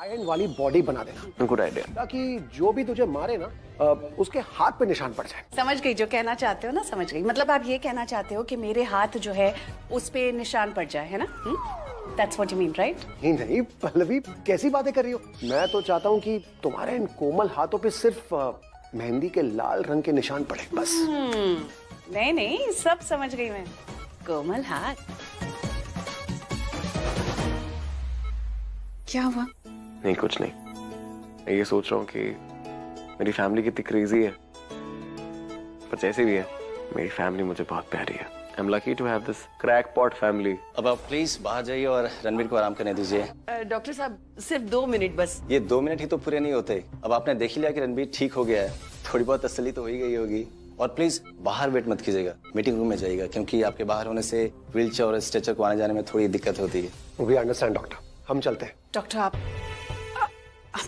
And वाली body बना देना। Good idea. ताकि जो भी तुझे मारे ना उसके हाथ पे निशान पड़ जाए। समझ गई जो कहना चाहते हो ना, समझ गई। मतलब आप ये कहना चाहते हो कि मेरे हाथ जो है उस पे निशान पड़ जाए, है ना? That's what you mean, right? नहीं पल्लवी, कैसी बातें कर रही हो? मैं तो चाहता हूँ कि तुम्हारे इन कोमल हाथों पे सिर्फ मेहंदी के लाल रंग के निशान पड़े, बस। नहीं नहीं, सब समझ गई मैं। कोमल हाथ। क्या हुआ? नहीं कुछ नहीं, मैं ये सोच रहा हूँ कि मेरी फैमिली कितनी क्रेजी है, पर जैसे भी है मेरी फैमिली मुझे बहुत प्यारी है। I'm lucky to have this crackpot family. अब आप प्लीज बाहर जाइए और रणबीर को आराम करने दीजिए। डॉक्टर साहब सिर्फ 2 मिनट बस। ये 2 मिनट ही तो पूरे नहीं होते। अब आपने देख ही लिया कि रणबीर ठीक हो गया है, थोड़ी बहुत तसल्ली तो हो ही गई होगी। और प्लीज बाहर वेट मत कीजिएगा, मीटिंग रूम में जाइएगा, क्योंकि आपके बाहर होने से व्हीलचेयर और स्ट्रेचर को आने जाने में थोड़ी दिक्कत होती है। वी अंडरस्टैंड डॉक्टर, हम चलते हैं। डॉक्टर आप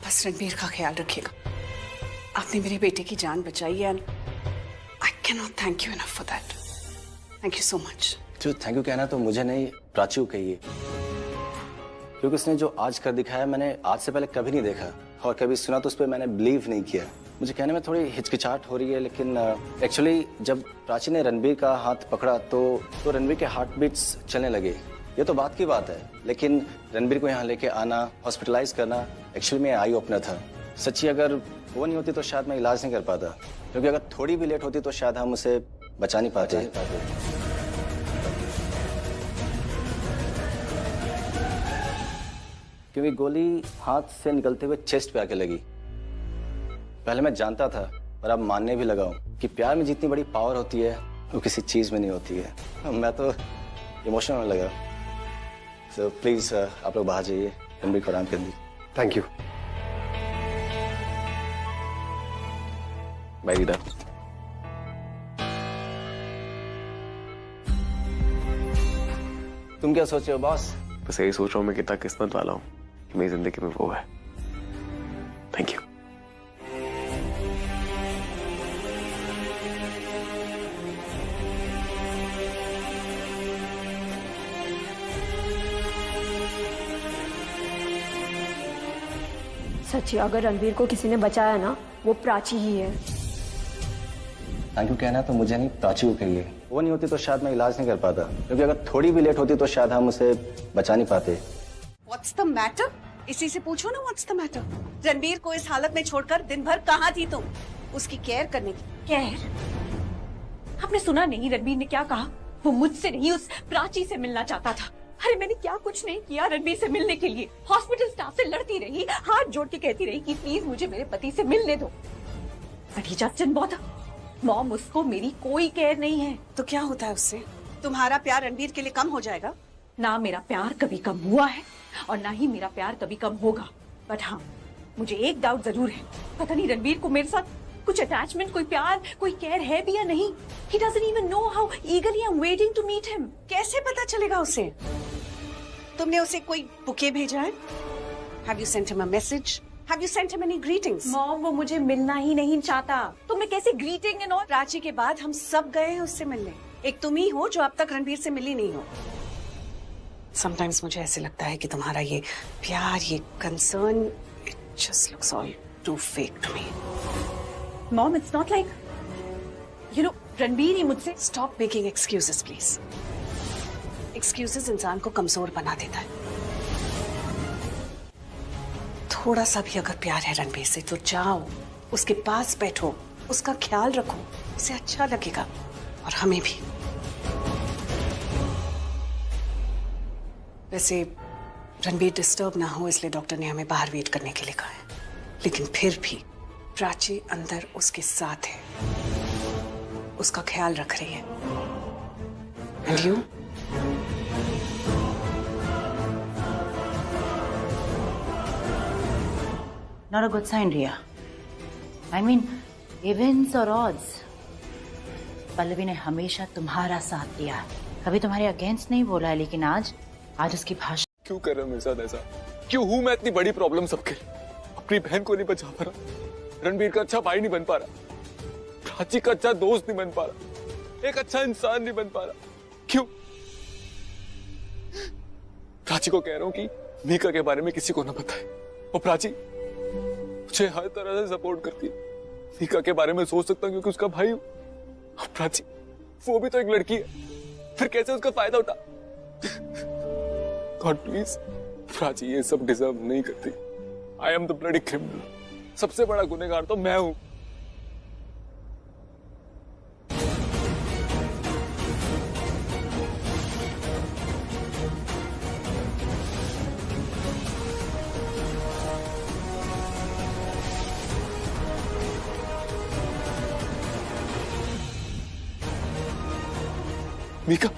बस रणबीर का ख्याल रखिएगा। आपने मेरे बेटे की जान बचाई है। I can not thank you enough for that. Thank you so much. जो थैंक यू कहना तो मुझे नहीं, प्राची को कहिए, क्योंकि उसने जो आज कर दिखाया मैंने आज से पहले कभी नहीं देखा और कभी सुना तो उस पर मैंने बिलीव नहीं किया। मुझे कहने में थोड़ी हिचकिचाहट हो रही है, लेकिन एक्चुअली जब प्राची ने रणबीर का हाथ पकड़ा तो रणबीर के हार्ट बीट्स चलने लगे। ये तो बात की बात है, लेकिन रणबीर को यहाँ लेके आना, हॉस्पिटलाइज करना एक्चुअली में आई ओपनर था। सच्ची अगर वो नहीं होती तो शायद मैं इलाज नहीं कर पाता, क्योंकि अगर थोड़ी भी लेट होती तो शायद हम उसे बचा नहीं पाते। क्योंकि गोली हाथ से निकलते हुए चेस्ट पे आके लगी। पहले मैं जानता था, पर अब मानने भी लगा हूं कि प्यार में जितनी बड़ी पावर होती है वो किसी चीज में नहीं होती है। मैं तो इमोशनल होने लगा। सो प्लीज आप लोग बाहर जाइए, रणबीर को आराम कर दीजिए। Thank you. बाय रीता। तुम क्या सोच रहे हो बॉस? बस यही सोच रहा हूँ मैं कितना किस्मत वाला हूँ कि मेरी जिंदगी में वो है। Thank you. सच्ची अगर रणबीर को किसी ने बचाया ना, वो प्राची ही है। थैंक यू कहना तो मुझे नहीं, प्राची को कहिए। वो नहीं होती तो शायद मैं इलाज नहीं कर पाता, क्योंकि अगर थोड़ी भी लेट होती तो शायद हम उसे बचा नहीं पाते। What's the matter? इसी से पूछो ना what's the matter? रणबीर को इस हालत में छोड़कर दिन भर कहाँ थी तुम? उसकी केयर करने की। केयर? आपने सुना नहीं रणबीर ने क्या कहा? वो मुझसे नहीं उस प्राची से मिलना चाहता था। अरे मैंने क्या कुछ नहीं किया रणबीर से मिलने के लिए। हॉस्पिटल स्टाफ से लड़ती रही, हाथ जोड़ के कहती रही कि प्लीज मुझे मेरे पति से मिलने दो। But he just didn't bother. Mom, उसको मेरी कोई केयर नहीं है। तो क्या होता है उससे? तुम्हारा प्यार रणबीर के लिए कम हो जाएगा? ना मेरा प्यार कभी कम हुआ है और ना ही मेरा प्यार कभी कम होगा। बट हाँ, मुझे एक डाउट जरूर है, पता नहीं रणबीर को मेरे साथ कुछ अटैचमेंट, कोई प्यार, कोई केयर है भी या नहीं। He doesn't even know how eagerly I'm waiting to meet him. कैसे पता चलेगा उसे? तुमने उसे कोई बुके भेजा है? Have you sent him a message? Have you sent him any greetings? Mom, वो मुझे मिलना ही नहीं चाहता, तो मैं कैसे ग्रीटिंग एंड ऑल? प्राची के बाद हम सब गए हैं उससे मिलने। एक तुम ही हो जो अब तक रणबीर से मिली नहीं हो। Sometimes मुझे ऐसे लगता है कि तुम्हारा ये प्यार, ये concern, it just looks all too fake to me. Mom, it's not like, you know, Ranbir ही मुझसे। Stop making excuses, please. Excuses इंसान को कमजोर बना देता है। थोड़ा सा भी अगर प्यार है रणबीर से तो जाओ, उसके पास बैठो, उसका ख्याल रखो, उसे अच्छा लगेगा और हमें भी। वैसे रणबीर डिस्टर्ब ना हो इसलिए डॉक्टर ने हमें बाहर वेट करने के लिए कहा है, लेकिन फिर भी प्राची अंदर उसके साथ है, उसका ख्याल रख रही है। And you? Not a good sign, Riya. I mean, events or odds. Pallavi ने हमेशा तुम्हारा साथ दिया है, कभी तुम्हारे अगेंस्ट नहीं बोला है, लेकिन आज उसकी भाषा। क्यों कर रहे हो मेरे साथ ऐसा? क्यों हूं मैं इतनी बड़ी प्रॉब्लम सबके? अपनी बहन को नहीं बचा पा रहा, रणबीर का अच्छा भाई नहीं बन पा रहा, प्राची का अच्छा दोस्त नहीं बन पा रहा, एक अच्छा इंसान नहीं बन पा रहा। क्यों? प्राची को कह रहा हूं कि मीका के बारे में किसी को ना बताए, और प्राची मुझे हर तरह से सपोर्ट करती है। मीका के बारे में सोच सकता हूँ क्योंकि उसका भाई हूँ। और प्राची वो भी तो एक लड़की है, फिर कैसे उसका फायदा उठा? गॉड प्लीज, प्राची ये सब डिजर्व नहीं करती। I am the bloody criminal. सबसे बड़ा गुनहगार तो मैं हूं। मीका,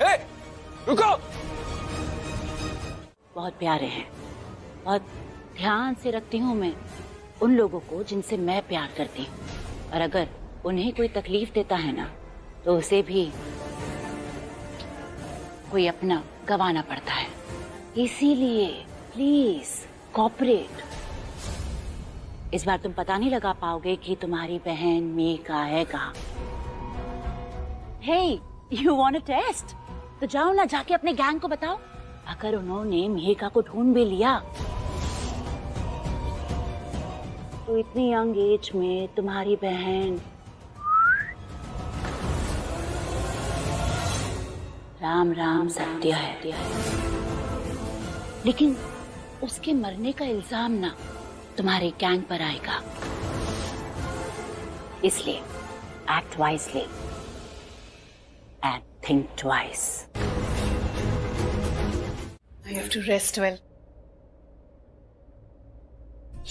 हे, रुको। बहुत प्यारे हैं, बहुत ध्यान से रखती हूँ मैं उन लोगों को जिनसे मैं प्यार करती हूँ, और अगर उन्हें कोई तकलीफ देता है ना तो उसे भी कोई अपना गंवाना पड़ता है। इसीलिए प्लीज कोऑपरेट। इस बार तुम पता नहीं लगा पाओगे कि तुम्हारी बहन मीका है कहाँ। Hey, you want a test? तो जाओ ना, जाके अपने गैंग को बताओ। अगर उन्होंने मीका को ढूंढ भी लिया तो इतनी यंग एज में तुम्हारी बहन राम राम सत्य है, लेकिन उसके मरने का इल्जाम ना तुम्हारे गैंग पर आएगा। इसलिए act wisely and think twice. You have to rest well.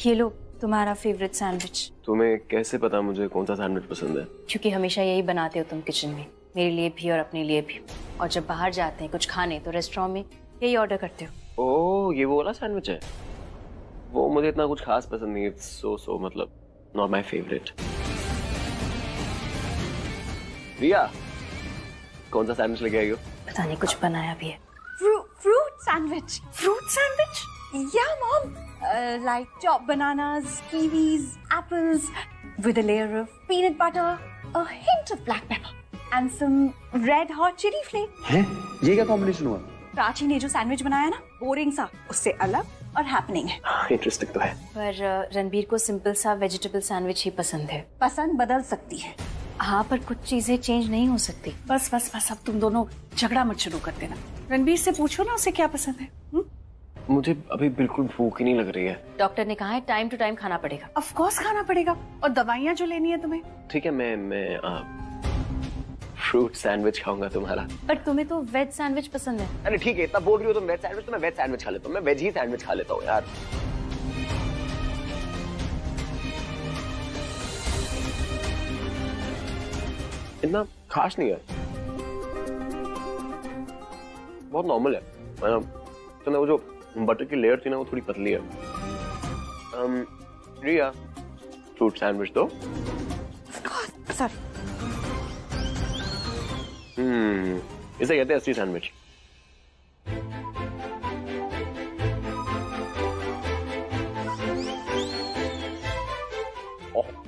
ये लो तुम्हारा फेवरेट सैंडविच। तुम्हें कैसे पता मुझे कौन सा सैंडविच पसंद है? क्योंकि हमेशा यही बनाते हो तुम किचन में, मेरे लिए भी और अपने लिए भी। और जब बाहर जाते हैं कुछ खाने तो रेस्टोरेंट में यही ऑर्डर करते हो। ओह, ये वो वाला सैंडविच है। वो मुझे इतना कुछ खास पसंद नहीं है। सो मतलब नॉट माय फेवरेट। रिया, कौन सा सैंडविच लेके आई हो? पता नहीं, कुछ बनाया भी है। Fruit sandwich. Fruit sandwich? Yeah, Mom. Like chopped bananas, kiwis, apples, with a layer of peanut butter, a hint of black pepper, and some red hot chili flake. हैं? ये क्या कॉम्बिनेशन हुआ? प्राची ने जो सैंडविच बनाया ना, बोरिंग सा, उससे अलग और हैपनिंग है। इंटरेस्टिंग तो है। पर रणबीर को सिंपल सा वेजिटेबल सैंडविच ही पसंद है। पसंद बदल सकती है। हाँ, पर कुछ चीजें चेंज नहीं हो सकती। बस बस बस, अब तुम दोनों झगड़ा मत शुरू कर देना। रणबीर से पूछो ना उसे क्या पसंद है। मुझे अभी बिल्कुल भूख ही नहीं लग रही है। डॉक्टर ने कहा है टाइम टू टाइम खाना पड़ेगा। ऑफ कोर्स खाना पड़ेगा, और दवाइयाँ जो लेनी है तुम्हें। ठीक है, मैं फ्रूट सैंडविच खाऊंगा तुम्हारा। पर तुम्हें तो वेज सैंडविच पसंद है। अरे ठीक है, इतना बोल रही हो तुम वेज सैंडविच, तो मैं वेज सैंडविच खा लेता हूँ। मैं वेज ही सैंडविच खा लेता हूँ यार। इतना खास नहीं है, बहुत नॉर्मल है। तो वो जो बटर की लेयर थी ना वो थोड़ी पतली है। रिया, फ्रूट सैंडविच दो। सॉरी। इसे कहते हैं असली सैंडविच।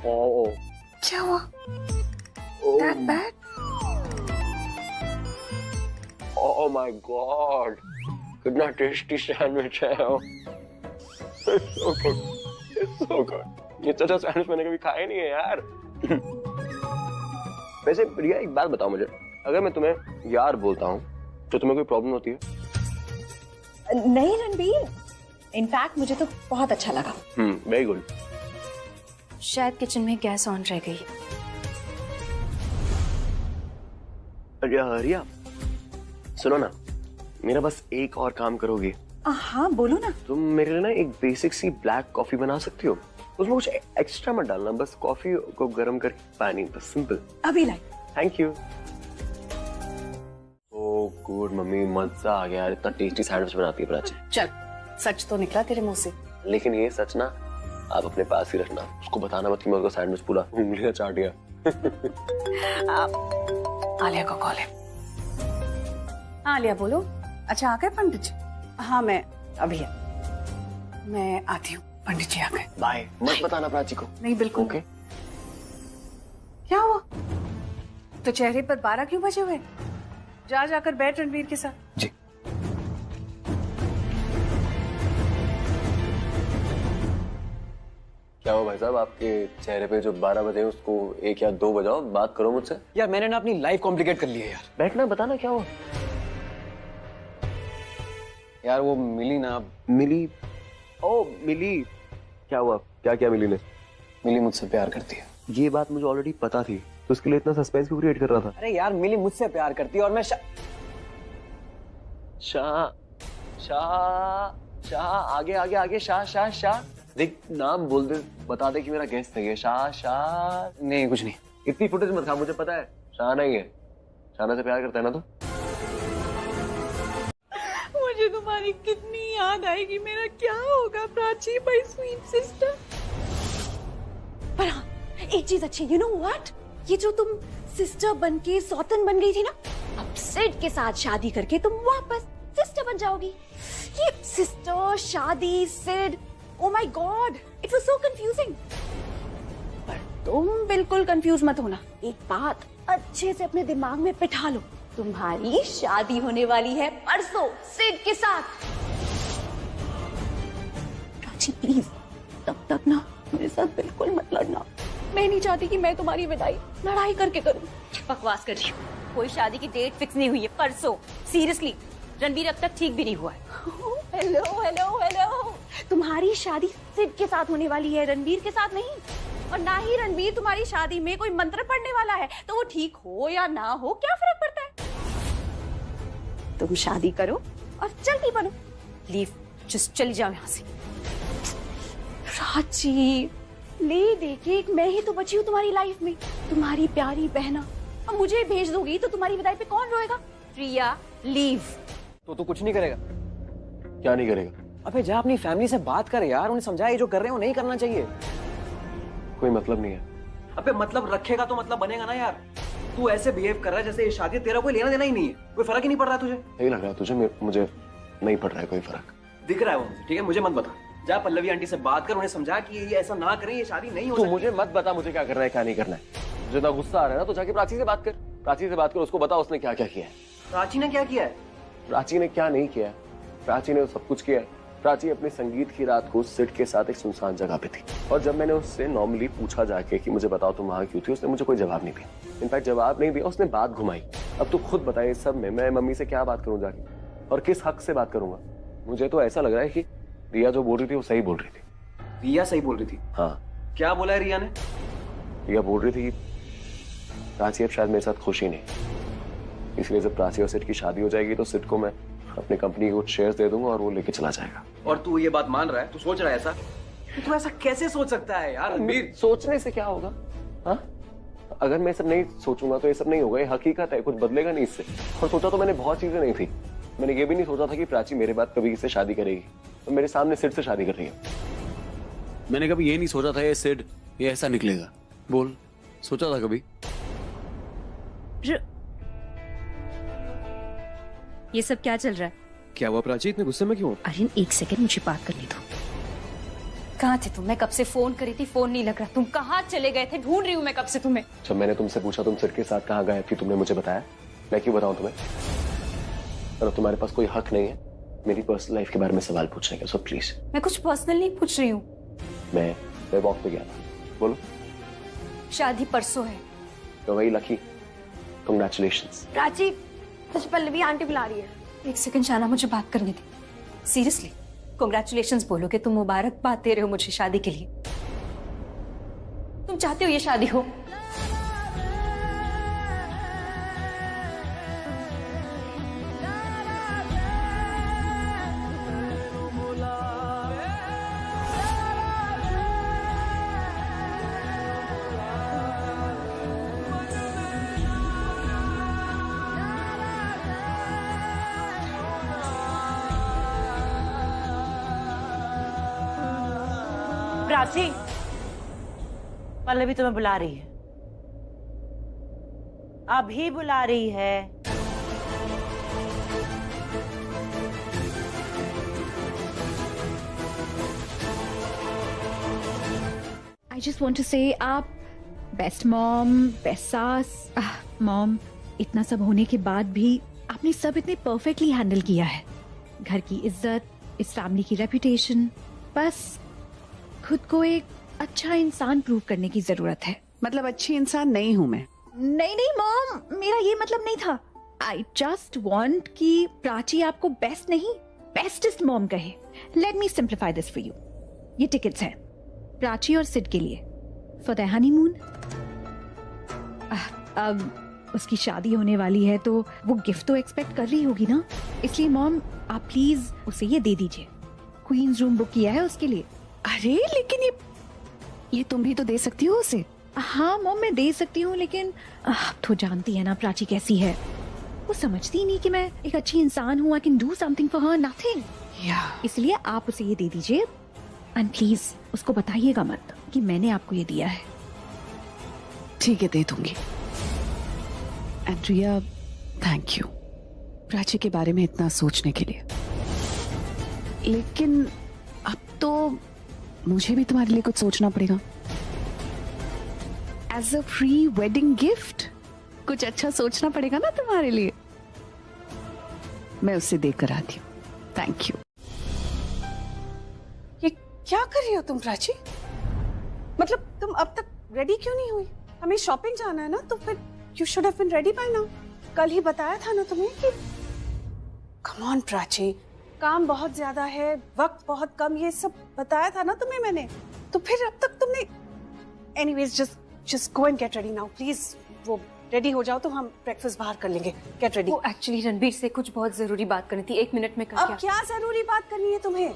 ओह, क्या हुआ? That bad? Oh my God! कितना टेस्टी सैंडविच है। It's so good. It's so good. ये अच्छा सैंडविच मैंने कभी खाया नहीं है यार। वैसे प्रिया, एक बात बताओ मुझे, अगर मैं तुम्हें यार बोलता हूँ तो तुम्हें कोई प्रॉब्लम होती है? नहीं रणबीर, इनफैक्ट मुझे तो बहुत अच्छा लगा। Very good. शायद किचन में गैस ऑन रह गई। रिया, सुनो ना, मेरा बस एक और काम करोगी? हाँ बोलो ना। तुम मेरे लिए ना एक बेसिक सी ब्लैक कॉफी बना सकती हो। उसमें कुछ एक्स्ट्रा मत डालना, बस कॉफी को गर्म करके पानी, बस सिंपल। अभी लाई। Thank you. Oh good mummy, मजा आ गया यार, इतना टेस्टी सैंडविच बनाती है प्राची। चल, सच तो निकला तेरे मुंह से। लेकिन ये सच ना आप अपने पास ही रखना, उसको बताना मत कि मैं उसका सैंडविच पूरा उंगलियां चाट गया। आलिया को कॉल है। आलिया बोलो। अच्छा, आ गए पंडित जी? हाँ, मैं अभी है, मैं आती हूँ। पंडित जी आ गए। बाय। मत बताना प्राची को। नहीं, बिल्कुल। ओके। क्या हुआ? तो चेहरे पर 12 क्यों बजे हुए? जाकर बैठ रणबीर के साथ। जी। क्या हुआ भाई साहब, आपके चेहरे पे जो 12 बजे हैं उसको 1 या 2 बजाओ, बात करो मुझसे। यार मैंने ना अपनी लाइफ कॉम्प्लिकेट कर ली है यार। बैठना, बताना क्या हुआ। यार वो मिली ना, मिली? ओ मिली, क्या हुआ? क्या क्या मिली ने? मिली मुझसे प्यार करती है। ये बात मुझे ऑलरेडी पता थी, तो उसके लिए इतना सस्पेंस क्यों क्रिएट कर रहा था? अरे यार मिली मुझसे प्यार करती है और मैं आगे आगे आगे, शाह देख, नाम बोल दे, बता दे कि मेरा गेस्ट नहीं है। शाह नहीं, कुछ नहीं। इतनी फुटेज मत खा, मुझे पता है शाह नहीं है। शाना से प्यार करता है ना तो? मुझे तुम्हारी कितनी याद आएगी, मेरा क्या होगा प्राची, माय स्वीट सिस्टर। पर हाँ, एक चीज अच्छी, यू नो व्हाट, ये जो तुम सिस्टर बनके सौतन बन गई थी ना, अब सिड के साथ शादी करके तुम वापस सिस्टर बन जाओगी। ये सिस्टर, शादी, Sid, oh my God, it was so confusing. पर तुम बिल्कुल कंफ्यूज मत होना, एक बात अच्छे से अपने दिमाग में बिठा लो, तुम्हारी शादी होने वाली है परसों सिड के साथ। प्राची प्लीज, तब तक ना मेरे साथ बिल्कुल मत लड़ना। मैं नहीं चाहती कि मैं तुम्हारी विदाई लड़ाई करके करूं। बकवास कर रही हूँ, कोई शादी की डेट फिक्स नहीं हुई है। परसों, सीरियसली, रणबीर अब तक ठीक भी नहीं हुआ है। हेलो हेलो हेलो, तुम्हारी शादी सिड के साथ होने वाली है, रणबीर के साथ नहीं। और ना ही रणबीर तुम्हारी शादी में कोई मंत्र पढ़ने वाला है, तो वो ठीक हो या ना हो क्या फर्क पड़ता है। तुम शादी करो और चलती बनो। लीव, जस्ट चली जाओ यहाँ से। प्राची, ले देखे एक मैं ही तो बची हूँ तुम्हारी लाइफ में, तुम्हारी प्यारी बहना। अब मुझे भेज दोगी तो तुम्हारी विदाई पे कौन रोएगा। प्रिया, लीव। तो तू कुछ नहीं करेगा? क्या नहीं करेगा? अबे जा अपनी फैमिली से बात कर यार, उन्हें समझा ये जो कर रहे हैं वो नहीं करना चाहिए। कोई मतलब नहीं है। अबे मतलब रखेगा तो मतलब बनेगा ना यार। तू ऐसे बिहेव कर रहा है जैसे ये शादी तेरा कोई लेना देना ही नहीं है, कोई फर्क ही नहीं पड़ रहा तुझे। नहीं लग रहा तुझे? मुझे नहीं पड़ रहा है कोई फर्क। दिख रहा है वो मुझे, ठीक है, मुझे मत बता। जा पल्लवी आंटी से बात कर, उन्हें समझा कि ये ऐसा ना करें, ये शादी नहीं हो सकती। मुझे मत बता मुझे क्या करना है क्या नहीं करना है। मुझे ना गुस्सा आ रहा है ना, तो जाके प्राची से बात कर। प्राची से बात कर, उसको बता उसने क्या क्या किया है। प्राची ने क्या किया है? प्राची ने क्या नहीं किया है, प्राची ने सब कुछ किया है। प्राची अपनी संगीत की रात को सिड के साथ एक सुनसान जगह पे थी, और जब मैंने उससे नॉर्मली पूछा जाके कि मुझे बताओ तुम वहां क्यों थी, उसने मुझे कोई जवाब नहीं दिया। इनफैक्ट जवाब नहीं दिया, उसने बात घुमाई। अब तू खुद बता, इस सब में मैं मम्मी से क्या बात करूं जाके, और किस हक से बात करूंगा? मुझे तो ऐसा लग रहा है कि रिया जो बोल रही थी वो सही बोल रही थी। रिया सही बोल रही थी? हाँ। क्या बोला है रिया ने? रिया बोल रही थी कि प्राची अब शायद मेरे साथ खुश ही नहीं, इसलिए जब प्राची और सिड की शादी हो जाएगी तो सिड को मैं अपनी कंपनी के कुछ शेयर्स दे दूंगा और वो लेके चला जाएगा। और तू ये बात मान रहा है? तू सोच रहा है ऐसा? तू ऐसा कैसे सोच सकता है यार रणबीर? सोचने से क्या होगा? हाँ, अगर मैं सब नहीं सोचूंगा तो ये सब नहीं होगा, ये हकीकत है, कुछ बदलेगा नहीं इससे। और सोचा तो मैंने बहुत चीजें नहीं थी। मैंने ये भी नहीं सोचा था कि प्राची मेरे बाद कभी इससे शादी करेगी, तो मेरे सामने सिड से शादी कर रही है। मैंने कभी ये नहीं सोचा था ये सिड ये ऐसा निकलेगा। बोल, सोचा था कभी? ये सब क्या चल रहा है? क्या हुआ प्राची, इतने गुस्से में क्यों? अरे एक सेकंड, मुझे बात करने दो। कहाँ थे तुम? मैं कब से फोन करी थी, फोन नहीं लग रहा। तुम कहाँ चले गए थे? ढूंढ रही हूँ मैं कब से तुम्हें। जब मैंने तुमसे पूछा तुम सिड के साथ कहाँ गए थे, तुमने मुझे बताया। मैं क्यों बताऊं तुम्हें? और तुम्हारे पास कोई हक नहीं है मेरी पर्सनल लाइफ के बारे में सवाल पूछने का, सो प्लीज। मैं कुछ पर्सनल नहीं पूछ रही हूँ। मैं वॉक पे गया था। बोलो। शादी परसों है। तो वही लकी, कांग्रेचुलेशंस। प्राची, मुझे पल्लवी आंटी बुला रही है। एक सेकंड शाना, मुझे बात करने दे। सीरियसली, कांग्रेचुलेशंस बोलोगे? तुम मुबारकबाद दे रहे हो मुझे शादी के लिए? तुम चाहते हो ये शादी हो? प्राची, पल्लवी तुम्हें बुला रही है, अभी बुला रही है। I just want to say आप बेस्ट मॉम, बेस्ट सास। मॉम, इतना सब होने के बाद भी आपने सब इतने परफेक्टली हैंडल किया है। घर की इज्जत, इस फैमिली की रेपुटेशन, बस खुद को एक अच्छा इंसान प्रूव करने की जरूरत है। मतलब अच्छी इंसान नहीं हूं मैं। नहीं नहीं मॉम, मेरा ये मतलब नहीं था। आई जस्ट वॉन्ट कि प्राची आपको बेस्ट नहीं बेस्टेस्ट मॉम कहे। Let me simplify this for you. ये टिकट्स हैं प्राची और सिड के लिए फॉर द हनीमून। अब उसकी शादी होने वाली है तो वो गिफ्ट तो एक्सपेक्ट कर रही होगी ना, इसलिए मॉम आप प्लीज उसे ये दे दीजिए। क्वींस रूम बुक किया है उसके लिए। अरे लेकिन ये तुम भी तो दे सकती हो उसे। हाँ मॉम मैं दे सकती हूँ, लेकिन आप तो जानती है ना प्राची कैसी है। वो समझती ही नहीं कि मैं एक अच्छी इंसान हूँ। I can do something for her, nothing. इसलिए आप उसे ये दे दीजिए एंड प्लीज उसको बताइएगा मत कि मैंने आपको ये दिया है। ठीक है, दे दूंगी। And Riya, thank you Prachi के बारे में इतना सोचने के लिए। लेकिन अब तो मुझे भी तुम्हारे लिए कुछ सोचना पड़ेगा। As a pre wedding gift कुछ अच्छा सोचना पड़ेगा ना तुम्हारे लिए। मैं उससे देकर आती हूँ। Thank you. ये क्या कर रही हो तुम प्राची? मतलब तुम अब तक रेडी क्यों नहीं हुई? हमें शॉपिंग जाना है ना, तो फिर you should have been ready by now. कल ही बताया था ना तुम्हें कि कम ऑन प्राची, काम बहुत ज्यादा है, वक्त बहुत कम, ये सब बताया था ना तुम्हें मैंने। तो फिर अब तक तुमने anyways just go and get ready now please. वो रेडी हो जाओ तो हम ब्रेकफास्ट बाहर कर लेंगे। Get ready. वो एक्चुअली रणबीर से कुछ बहुत जरूरी बात करनी थी, 1 मिनट में कर। अब क्या जरूरी बात करनी है तुम्हें?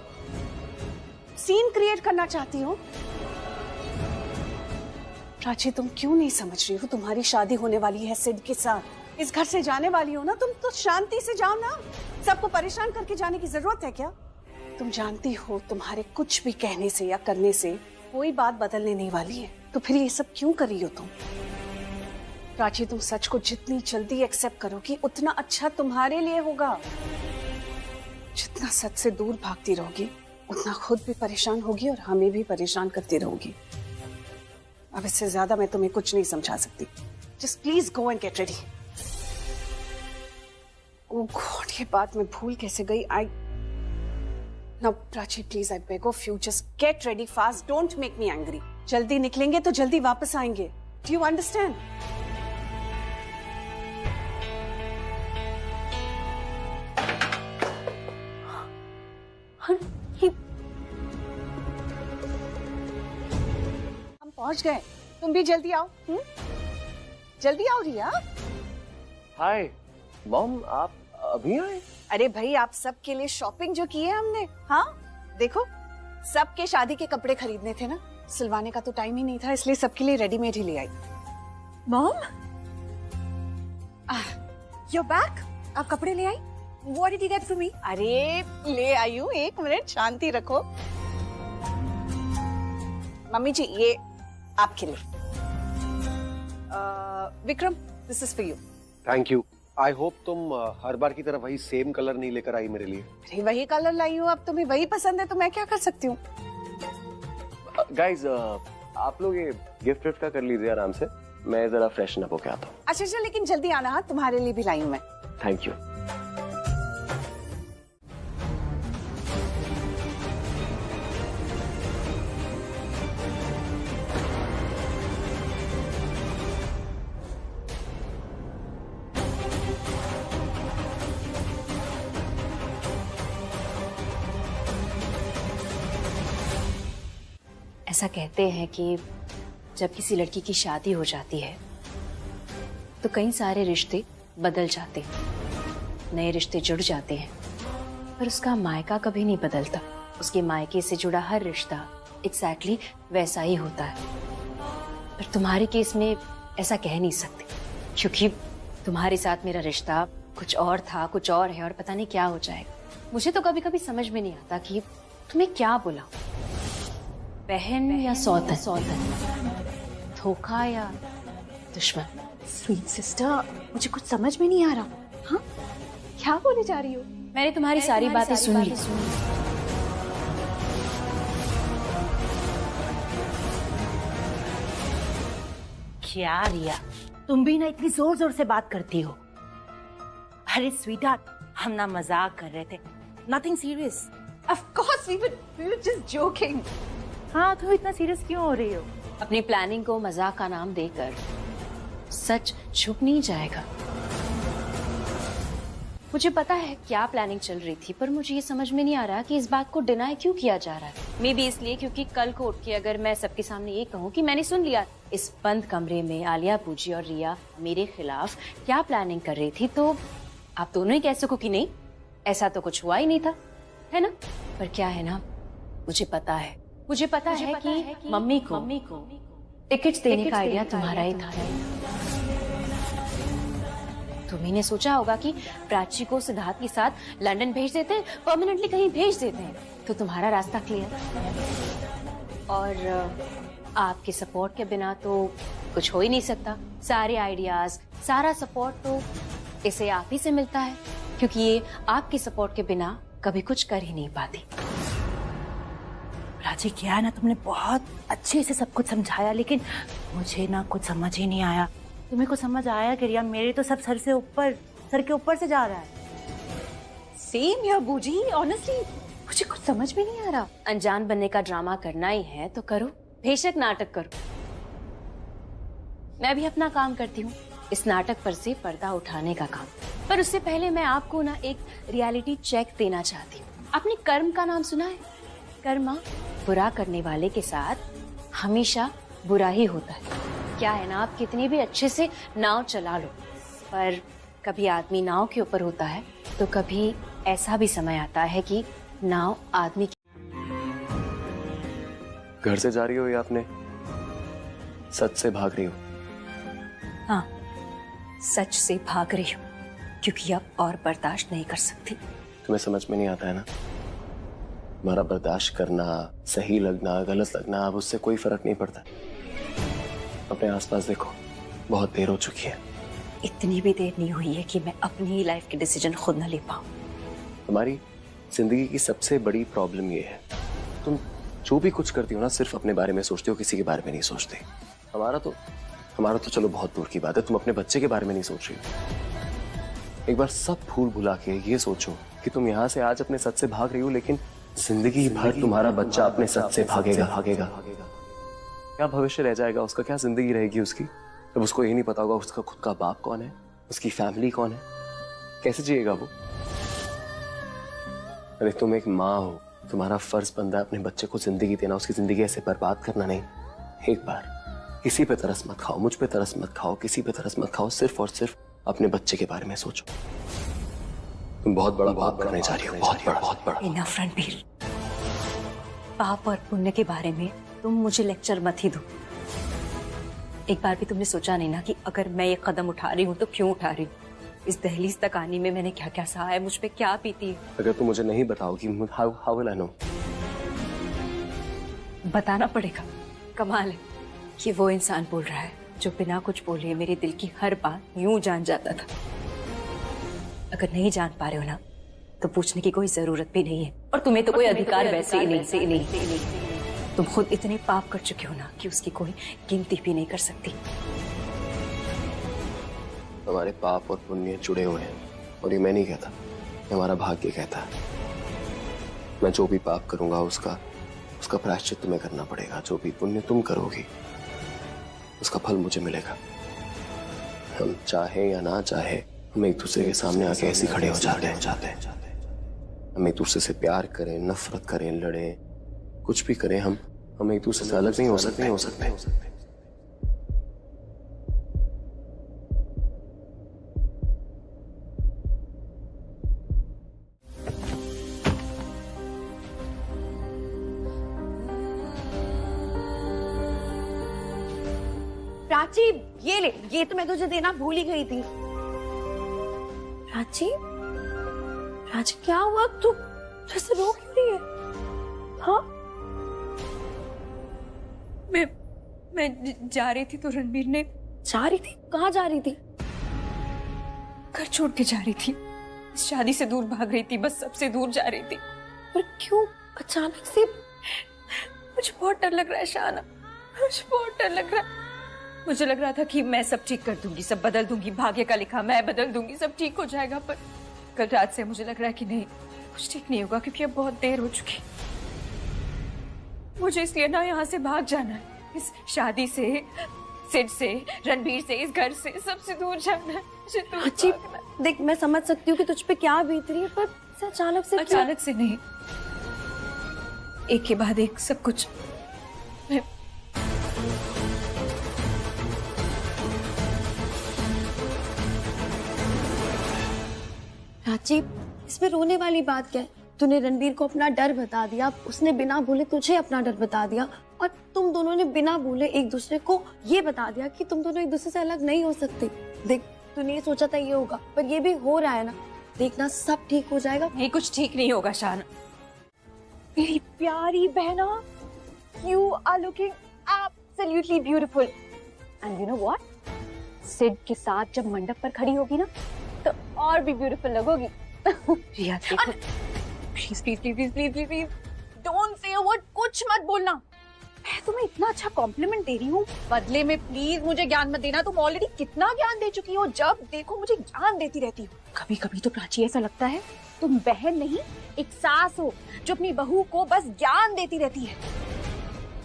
सीन क्रिएट करना चाहती हो? प्राची तुम क्यों नहीं समझ रही हो? तुम्हारी शादी होने वाली है सिड के साथ। इस घर से जाने वाली हो ना तुम, तो शांति से जाओ ना। सबको परेशान करके जाने की जरूरत है क्या? तुम जानती हो तुम्हारे कुछ भी कहने से या करने से कोई बात बदलने नहीं वाली है, तो फिर ये सब क्यों कर रही हो तुम? प्राची तुम सच को जितनी जल्दी एक्सेप्ट करोगी उतना अच्छा तुम्हारे लिए होगा। जितना सच से दूर भागती रहोगी उतना खुद भी परेशान होगी और हमें भी परेशान करती रहोगी। अब इससे ज्यादा मैं तुम्हें कुछ नहीं समझा सकती। Just please go and get ready. Oh God, ये बात मैं भूल कैसे गई। Now Prachi please I beg of you, just get ready fast, don't make me angry. जल्दी निकलेंगे तो जल्दी वापस आएंगे। Do you understand? हम पहुंच गए, तुम भी जल्दी आओ। जल्दी आओ रिया। हाय मॉम, आप अभी आए? अरे भाई, आप सबके लिए शॉपिंग जो की है हमने। हाँ देखो, सबके शादी के कपड़े खरीदने थे ना, सिलवाने का तो टाइम ही नहीं था, इसलिए सबके लिए रेडीमेड ही ले आई। मॉम योर बैक, आप कपड़े ले आई? What did you get for me? अरे ले आई हूँ, 1 मिनट शांति रखो। मम्मी जी ये आपके लिए। Vikram, this is for you. Thank you. I hope तुम हर बार की तरह वही सेम कलर नहीं लेकर आई मेरे लिए। अरे वही कलर लाई हूँ, अब तुम्हें वही पसंद है तो मैं क्या कर सकती हूँ। गाइस, आप लोग ये गिफ्ट का कर लीजिए आराम से, मैं जरा फ्रेशन अप होके आता हूँ। अच्छा लेकिन जल्दी आना। हाँ, तुम्हारे लिए भी लाई हूँ मैं। Thank you. ऐसा कहते हैं कि जब किसी लड़की की शादी हो जाती है तो कई सारे रिश्ते बदल जाते हैं, नए रिश्ते जुड़ जाते हैं, पर उसका मायका कभी नहीं बदलता। उसके मायके से जुड़ा हर रिश्ता एग्जैक्टली वैसा ही होता है। पर तुम्हारे केस में ऐसा कह नहीं सकते, क्योंकि तुम्हारे साथ मेरा रिश्ता कुछ और था, कुछ और है, और पता नहीं क्या हो जाएगा। मुझे तो कभी कभी समझ में नहीं आता कि तुम्हें क्या बोला, बहन या सौतन, धोखा या दुश्मन। स्वीट सिस्टर, मुझे कुछ समझ में नहीं आ रहा। हाँ, क्या बोले जा रही हो? मैंने तुम्हारी सारी बातें सुन ली। क्या रिया, तुम भी ना इतनी जोर जोर से बात करती हो? अरे स्वीटहार्ट, हम ना मजाक कर रहे थे, nothing serious. Of course we were just joking. हाँ, तुम इतना सीरियस क्यों हो रही हो? अपनी प्लानिंग को मजाक का नाम देकर सच छुप नहीं जाएगा। मुझे पता है क्या प्लानिंग चल रही थी, पर मुझे ये समझ में नहीं आ रहा कि इस बात को डिनाई क्यों किया जा रहा है। मे बी इसलिए क्योंकि कल को उठ के अगर मैं सबके सामने ये कहूँ कि मैंने सुन लिया इस बंद कमरे में आलिया पूजी और रिया मेरे खिलाफ क्या प्लानिंग कर रही थी, तो आप दोनों ही कह सको कि नहीं, ऐसा तो कुछ हुआ ही नहीं था, है ना? पर क्या है ना, मुझे पता है कि मम्मी को टिकट्स देने का आइडिया तुम्हारा ही था। तुम्ही ने सोचा होगा कि प्राची को सिद्धार्थ के साथ लंदन भेज देते हैं, परमानेंटली कहीं भेज देते हैं, तो तुम्हारा रास्ता क्लियर। और आपके सपोर्ट के बिना तो कुछ हो ही नहीं सकता। सारे आइडियाज, सारा सपोर्ट तो इसे आप ही से मिलता है, क्योंकि ये आपके सपोर्ट के बिना कभी कुछ कर ही नहीं पाती। प्राची, क्या है ना, तुमने बहुत अच्छे से सब कुछ समझाया, लेकिन मुझे ना कुछ समझ ही नहीं आया। तुम्हें कुछ समझ आया कि रिया? मेरे तो सब सर के ऊपर से जा रहा है। सेम या बूजी, ऑनेस्टली मुझे कुछ समझ में नहीं आ रहा। अनजान बनने का ड्रामा करना ही है तो करो, बेशक नाटक करो। मैं भी अपना काम करती हूँ, इस नाटक पर से पर्दा उठाने का काम। पर उससे पहले मैं आपको ना एक रियलिटी चेक देना चाहती हूँ। आपने कर्म का नाम सुना है? कर्मा, बुरा करने वाले के साथ हमेशा बुरा ही होता है। क्या है ना, आप कितनी भी अच्छे से नाव चला लो, पर कभी आदमी नाव के ऊपर होता है तो कभी ऐसा भी समय आता है कि नाव आदमी घर से जा रही हो या आपने सच से भाग रही हो? हाँ, सच से भाग रही हूँ, क्योंकि अब और बर्दाश्त नहीं कर सकती। तुम्हें समझ में नहीं आता है ना, हमारा बर्दाश्त करना, सही लगना, गलत लगना, अब उससे कोई फर्क नहीं पड़ता। अपने आसपास देखो, बहुत देर हो चुकी है। इतनी भी देर नहीं हुई है कि मैं अपनी लाइफ के डिसीजन खुद न ले पाऊं। तुम्हारी जिंदगी की सबसे बड़ी प्रॉब्लम ये है, तुम जो भी कुछ करती हो ना, सिर्फ अपने बारे में सोचती हो, किसी के बारे में नहीं सोचती। हमारा तो चलो बहुत दूर की बात है, तुम अपने बच्चे के बारे में नहीं सोच रही हो। एक बार सब भूल भुला के ये सोचो कि तुम यहाँ से आज अपने सच से भाग रही हो, लेकिन जिंदगी भर तुम्हारा बच्चा अपने सच से भागेगा। क्या भविष्य रह जाएगा उसका? क्या जिंदगी रहेगी उसकी? जब उसको ये नहीं पता होगा उसका खुद का बाप कौन है, उसकी फैमिली कौन है, कैसे जिएगा वो? अरे तुम एक माँ हो, तुम्हारा फर्ज बनता है अपने बच्चे को जिंदगी देना, उसकी जिंदगी ऐसे बर्बाद करना नहीं। एक बार किसी पे तरस मत खाओ, मुझ पे तरस मत खाओ, किसी पे तरस मत खाओ, सिर्फ और सिर्फ अपने बच्चे के बारे में सोचो। तुम बहुत बड़ा पाप करने जा रही हो, बहुत बड़ा। इनफ रणबीर, पाप और पुण्य के बारे में तुम मुझे लेक्चर मत ही दो। एक बार भी तुमने सोचा नहीं ना कि अगर मैं ये कदम उठा रही हूँ तो क्यों उठा रही हूँ? इस दहलीज तक आने में मैंने क्या क्या सहा है, मुझ पे क्या बीती है। अगर तुम मुझे नहीं बताओगी, हाउ विल आई नो? बताना पड़ेगा। कमाल है कि वो इंसान बोल रहा है जो बिना कुछ बोले मेरे दिल की हर बात यूं जान जाता था। अगर नहीं जान पा रहे हो ना, तो पूछने की कोई जरूरत भी नहीं है, और तुम्हें तो कोई अधिकार वैसे ही नहीं। तुम खुद इतने पाप कर चुके हो ना कि उसकी कोई गिनती भी नहीं कर सकती। हमारे पाप और पुण्य जुड़े हुए हैं, और ये मैं नहीं कहता, हमारा भाग्य कहता है। मैं जो भी पाप करूंगा उसका प्रायश्चित तुम्हें करना पड़ेगा। जो भी पुण्य तुम करोगी उसका फल मुझे मिलेगा। हम चाहे या ना चाहे, हम एक दूसरे के सामने आके ऐसे खड़े हो जाते हैं। हम एक दूसरे से प्यार करें, नफरत करें, लड़ें, कुछ भी करें, हम एक दूसरे से अलग नहीं हो सकते। प्राची, ये ले, ये तो मैं तुझे देना भूल ही गई थी। प्राची, प्राची क्या हुआ? तू जैसे रो क्यों रही है? हाँ, मैं जा रही थी तो रणबीर ने। जा रही थी? कहाँ जा रही थी? घर छोड़ के जा रही थी, इस शादी से दूर भाग रही थी, बस सबसे दूर जा रही थी। पर क्यों अचानक से? मुझे बहुत डर लग रहा है शाना, मुझे बहुत डर लग रहा है। मुझे लग रहा था कि मैं सब ठीक कर दूंगी, सब बदल दूंगी, भाग्य का लिखा मैं बदल दूंगी, सब ठीक हो जाएगा। पर कल रात से मुझे लग रहा है कि नहीं, कुछ ठीक नहीं होगा, क्योंकि अब बहुत देर हो चुकी। मुझे इसलिए ना यहाँ से भाग जाना है, इस शादी से, सिड से, रणबीर से, इस घर से, सबसे दूर जाना है मुझे। तो अच्छी देख, मैं समझ सकती हूँ कि तुझ पे क्या बीत रही है, पर इसे अचानक से अचानक से नहीं, एक के बाद एक सब कुछ। मैं प्राची, इसमें रोने वाली बात क्या है? तूने रणबीर को अपना डर बता दिया, उसने बिना बोले तुझे अपना डर बता दिया, और तुम दोनों ने बिना बोले एक दूसरे को ये बता दिया कि तुम दोनों एक दूसरे से अलग नहीं हो सकते। देख, तूने ये सोचा था ये होगा, पर ये भी हो रहा है ना। देखना सब ठीक हो जाएगा। नहीं, कुछ ठीक नहीं होगा शान। मेरी प्यारी बहना, you are looking absolutely beautiful. And you know what? Sid के साथ जब मंडप पर खड़ी होगी ना, तो और भी ब्यूटीफुल लगोगी। रिया देखो, please please please please please please don't say a word, कुछ मत बोलना। मैं तुम्हें इतना अच्छा कॉम्प्लीमेंट दे रही हूँ, बदले में प्लीज मुझे ज्ञान मत देना। तुम ऑलरेडी कितना ज्ञान दे चुकी हो, जब देखो मुझे ज्ञान देती रहती हो। कभी कभी तो प्राची ऐसा लगता है तुम बहन नहीं, एक सास हो जो अपनी बहू को बस ज्ञान देती रहती है।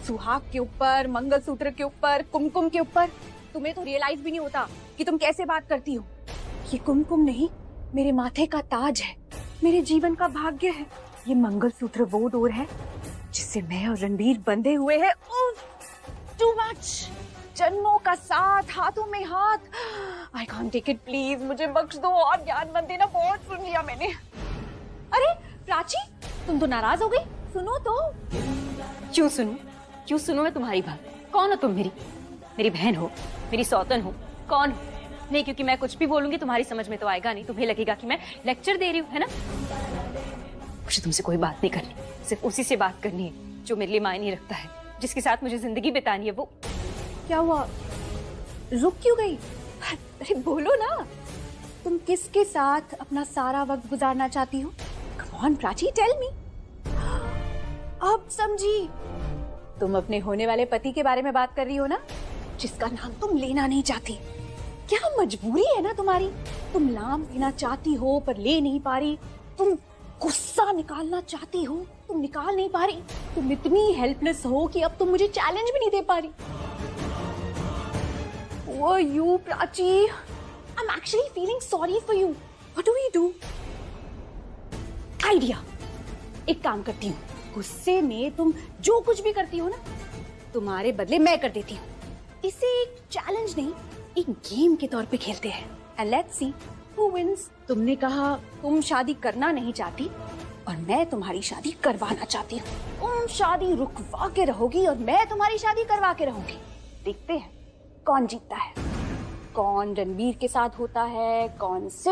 सुहाग के ऊपर, मंगलसूत्र के ऊपर, कुमकुम के ऊपर। तुम्हें तो रियलाइज भी नहीं होता कि तुम कैसे बात करती हो। ये कुमकुम नहीं, मेरे माथे का ताज है, मेरे जीवन का भाग्य है। ये मंगलसूत्र वो डोर है जिससे मैं और रणबीर बंधे हुए हैं। टू मच, जन्मों का साथ, हाथों में हाथ। I can't take it, please मुझे बख्श दो और ज्ञान मत देना, बहुत सुन लिया मैंने। अरे प्राची, तुम तो नाराज हो गई, सुनो तो। क्यों सुनूं? क्यों सुनूं मैं तुम्हारी बात? कौन हो तुम? मेरी बहन हो, मेरी सौतन हो, कौन हो? नहीं, क्योंकि मैं कुछ भी बोलूंगी तुम्हारी समझ में तो आएगा नहीं, तुम्हें लगेगा कि मैं लेक्चर दे रही हूँ, है ना? मुझे तुमसे कोई बात नहीं करनी, सिर्फ उसी से बात करनी है जो मेरे लिए मायने रखता है, जिसके साथ मुझे जिंदगी बितानी है। वो क्या हुआ, रुक क्यों गई? अरे बोलो ना, तुम किसके साथ अपना सारा वक्त गुजारना चाहती हो? Come on Prachi, tell me. अब समझी, तुम अपने होने वाले पति के बारे में बात कर रही हो ना, जिसका नाम तुम लेना नहीं चाहती। क्या मजबूरी है ना तुम्हारी? तुम नाम लेना चाहती हो पर ले नहीं पा रही। तुम गुस्सा निकालना चाहती हो, तुम निकाल नहीं पा रही। तुम इतनी हेल्पलेस हो कि अब तुम मुझे चैलेंज भी नहीं दे पा रही। Oh, you, Prachi. I'm actually feeling sorry for you. What do we do? Idea. एक काम करती हूँ, गुस्से में तुम जो कुछ भी करती हो ना, तुम्हारे बदले मैं कर देती हूँ। इसे एक चैलेंज नहीं, एक गेम के तौर पे खेलते हैं। And let's see who wins. तुमने कहा तुम शादी करना नहीं चाहती और मैं तुम्हारी शादी करवाना चाहती हूँ। तुम शादी रुकवा के रहोगी और मैं तुम्हारी शादी करवा के रहूंगी। देखते हैं कौन जीतता है, कौन रणबीर के साथ होता है, कौन सिर्फ